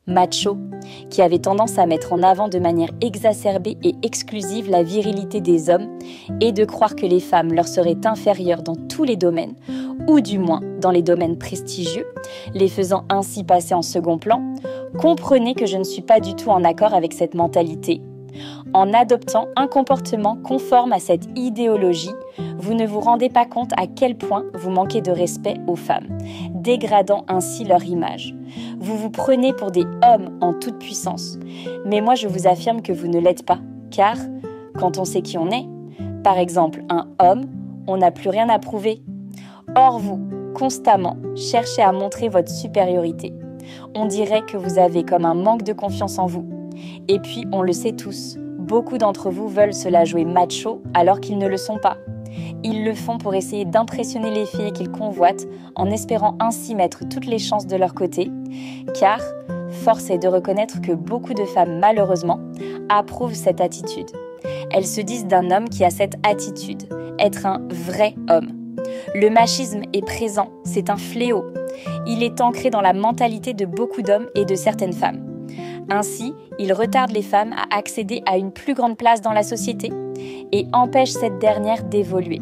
macho, qui avait tendance à mettre en avant de manière exacerbée et exclusive la virilité des hommes et de croire que les femmes leur seraient inférieures dans tous les domaines, ou du moins dans les domaines prestigieux, les faisant ainsi passer en second plan, comprenez que je ne suis pas du tout en accord avec cette mentalité. En adoptant un comportement conforme à cette idéologie, vous ne vous rendez pas compte à quel point vous manquez de respect aux femmes, dégradant ainsi leur image. Vous vous prenez pour des hommes en toute puissance. Mais moi, je vous affirme que vous ne l'êtes pas, car quand on sait qui on est, par exemple un homme, on n'a plus rien à prouver. Or vous, constamment, cherchez à montrer votre supériorité. On dirait que vous avez comme un manque de confiance en vous. Et puis, on le sait tous, beaucoup d'entre vous veulent se la jouer macho alors qu'ils ne le sont pas. Ils le font pour essayer d'impressionner les filles qu'ils convoitent en espérant ainsi mettre toutes les chances de leur côté, car force est de reconnaître que beaucoup de femmes, malheureusement, approuvent cette attitude. Elles se disent d'un homme qui a cette attitude, être un vrai homme. Le machisme est présent, c'est un fléau. Il est ancré dans la mentalité de beaucoup d'hommes et de certaines femmes. Ainsi, il retarde les femmes à accéder à une plus grande place dans la société et empêche cette dernière d'évoluer.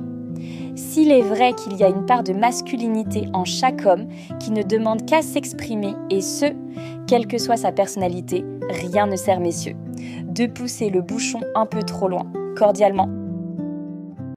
S'il est vrai qu'il y a une part de masculinité en chaque homme qui ne demande qu'à s'exprimer, et ce, quelle que soit sa personnalité, rien ne sert, messieurs, de pousser le bouchon un peu trop loin. Cordialement,